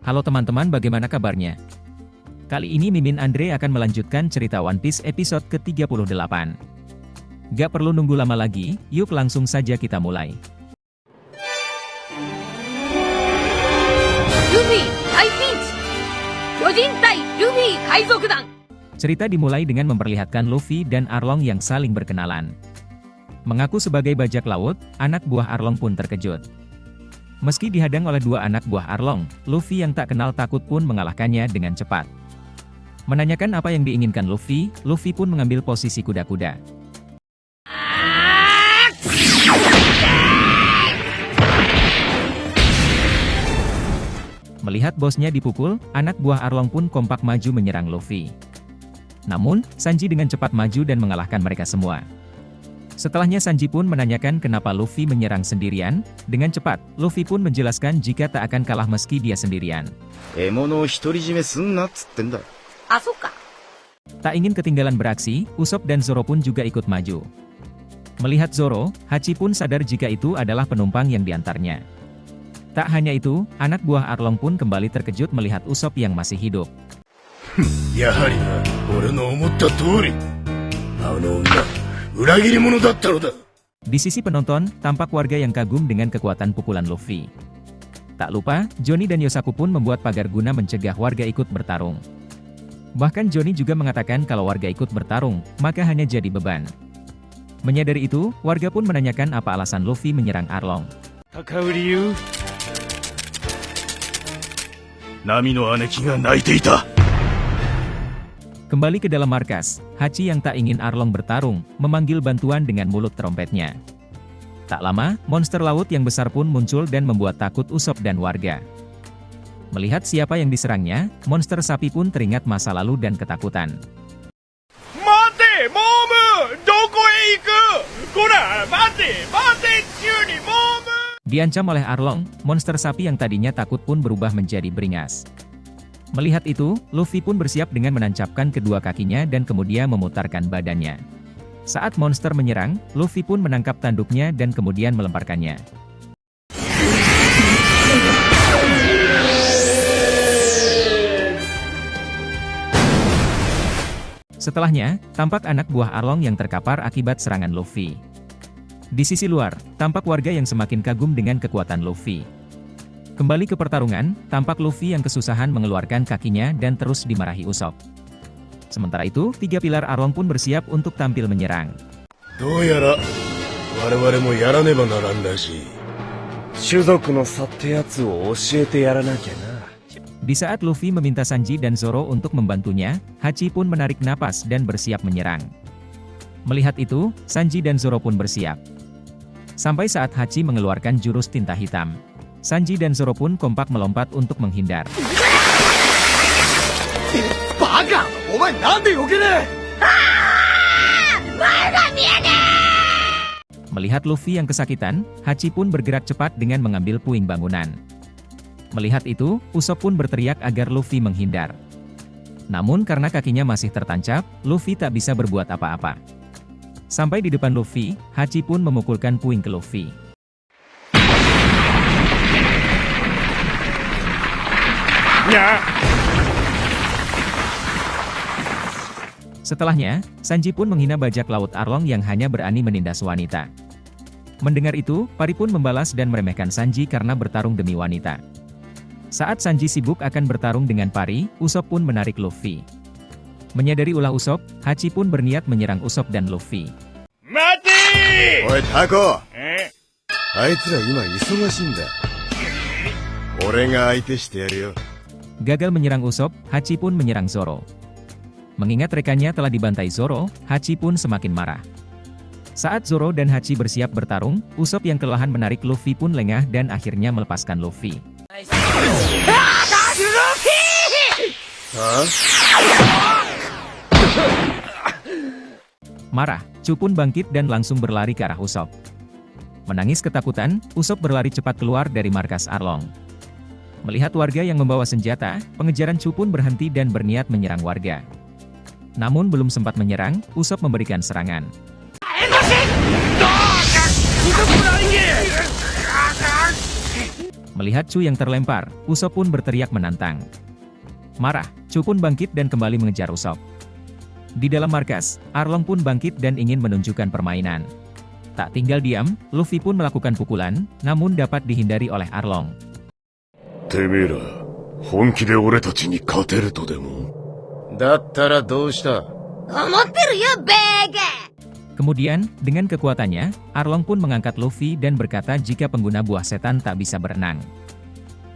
Halo teman-teman, bagaimana kabarnya? Kali ini Mimin Andre akan melanjutkan cerita One Piece episode ke-38. Gak perlu nunggu lama lagi, yuk langsung saja kita mulai. Luffy, High Pinch! Kyojin Tai Luffy Kaizokudan! Cerita dimulai dengan memperlihatkan Luffy dan Arlong yang saling berkenalan. Mengaku sebagai bajak laut, anak buah Arlong pun terkejut. Meski dihadang oleh dua anak buah Arlong, Luffy yang tak kenal takut pun mengalahkannya dengan cepat. Menanyakan apa yang diinginkan Luffy, Luffy pun mengambil posisi kuda-kuda. Melihat bosnya dipukul, anak buah Arlong pun kompak maju menyerang Luffy. Namun, Sanji dengan cepat maju dan mengalahkan mereka semua. Setelahnya Sanji pun menanyakan kenapa Luffy menyerang sendirian. Dengan cepat, Luffy pun menjelaskan jika tak akan kalah meski dia sendirian. Tak ingin ketinggalan beraksi, Usopp dan Zoro pun juga ikut maju. Melihat Zoro, Hachi pun sadar jika itu adalah penumpang yang diantarnya. Tak hanya itu, anak buah Arlong pun kembali terkejut melihat Usopp yang masih hidup. Di sisi penonton, tampak warga yang kagum dengan kekuatan pukulan Luffy. Tak lupa, Johnny dan Yosaku pun membuat pagar guna mencegah warga ikut bertarung. Bahkan Johnny juga mengatakan kalau warga ikut bertarung, maka hanya jadi beban. Menyadari itu, warga pun menanyakan apa alasan Luffy menyerang Arlong. Kembali ke dalam markas, Hachi yang tak ingin Arlong bertarung, memanggil bantuan dengan mulut trompetnya. Tak lama, monster laut yang besar pun muncul dan membuat takut Usopp dan warga. Melihat siapa yang diserangnya, monster sapi pun teringat masa lalu dan ketakutan. Mate, Momo! Doko e iku? Kora, mate, Chuni, Momo! Diancam oleh Arlong, monster sapi yang tadinya takut pun berubah menjadi beringas. Melihat itu, Luffy pun bersiap dengan menancapkan kedua kakinya dan kemudian memutarkan badannya. Saat monster menyerang, Luffy pun menangkap tanduknya dan kemudian melemparkannya. Setelahnya, tampak anak buah Arlong yang terkapar akibat serangan Luffy. Di sisi luar, tampak warga yang semakin kagum dengan kekuatan Luffy. Kembali ke pertarungan, tampak Luffy yang kesusahan mengeluarkan kakinya dan terus dimarahi Usopp. Sementara itu, tiga pilar Arlong pun bersiap untuk tampil menyerang. Di saat Luffy meminta Sanji dan Zoro untuk membantunya, Hachi pun menarik napas dan bersiap menyerang. Melihat itu, Sanji dan Zoro pun bersiap. Sampai saat Hachi mengeluarkan jurus tinta hitam. Sanji dan Zoro pun kompak melompat untuk menghindar. Melihat Luffy yang kesakitan, Hachi pun bergerak cepat dengan mengambil puing bangunan. Melihat itu, Usopp pun berteriak agar Luffy menghindar. Namun karena kakinya masih tertancap, Luffy tak bisa berbuat apa-apa. Sampai di depan Luffy, Hachi pun memukulkan puing ke Luffy. Setelahnya, Sanji pun menghina bajak laut Arlong yang hanya berani menindas wanita. Mendengar itu, Pari pun membalas dan meremehkan Sanji karena bertarung demi wanita. Saat Sanji sibuk akan bertarung dengan Pari, Usopp pun menarik Luffy. Menyadari ulah Usopp, Hachi pun berniat menyerang Usopp dan Luffy. Mati! Oi, Tako! Aitsura ima isogashin da. Ore ga aite shite yaru yo. Gagal menyerang Usopp, Hachi pun menyerang Zoro. Mengingat rekannya telah dibantai Zoro, Hachi pun semakin marah. Saat Zoro dan Hachi bersiap bertarung, Usopp yang kelelahan menarik Luffy pun lengah dan akhirnya melepaskan Luffy. Marah, Chu pun bangkit dan langsung berlari ke arah Usopp. Menangis ketakutan, Usopp berlari cepat keluar dari markas Arlong. Melihat warga yang membawa senjata, pengejaran Chu pun berhenti dan berniat menyerang warga. Namun belum sempat menyerang, Usopp memberikan serangan. Melihat Chu yang terlempar, Usopp pun berteriak menantang. Marah, Chu pun bangkit dan kembali mengejar Usopp. Di dalam markas, Arlong pun bangkit dan ingin menunjukkan permainan. Tak tinggal diam, Luffy pun melakukan pukulan, namun dapat dihindari oleh Arlong. てめえら、本気で俺たちに勝てるとでも？だったらどうした？思ってるよ、ベーガ！ Kemudian, dengan kekuatannya, Arlong pun mengangkat Luffy dan berkata jika pengguna buah setan tak bisa berenang.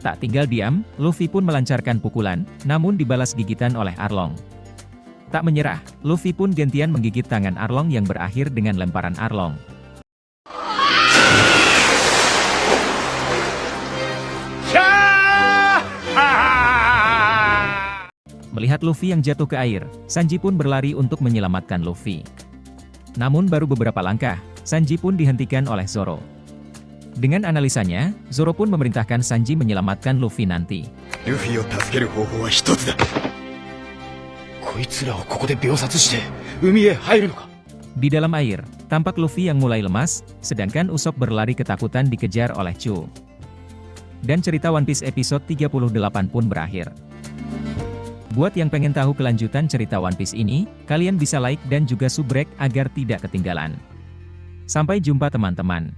Tak tinggal diam, Luffy pun melancarkan pukulan, namun dibalas gigitan oleh Arlong. Tak menyerah, Luffy pun gantian menggigit tangan Arlong yang berakhir dengan lemparan Arlong. Melihat Luffy yang jatuh ke air, Sanji pun berlari untuk menyelamatkan Luffy. Namun baru beberapa langkah, Sanji pun dihentikan oleh Zoro. Dengan analisanya, Zoro pun memerintahkan Sanji menyelamatkan Luffy nanti. ルフィを助ける方法は一つだ。こいつらをここで秒殺して海へ入るのか。 Di dalam air, tampak Luffy yang mulai lemas, sedangkan Usopp berlari ketakutan dikejar oleh Chu. Dan cerita One Piece episode 38 pun berakhir. Buat yang pengen tahu kelanjutan cerita One Piece ini, kalian bisa like dan juga subrek agar tidak ketinggalan. Sampai jumpa teman-teman.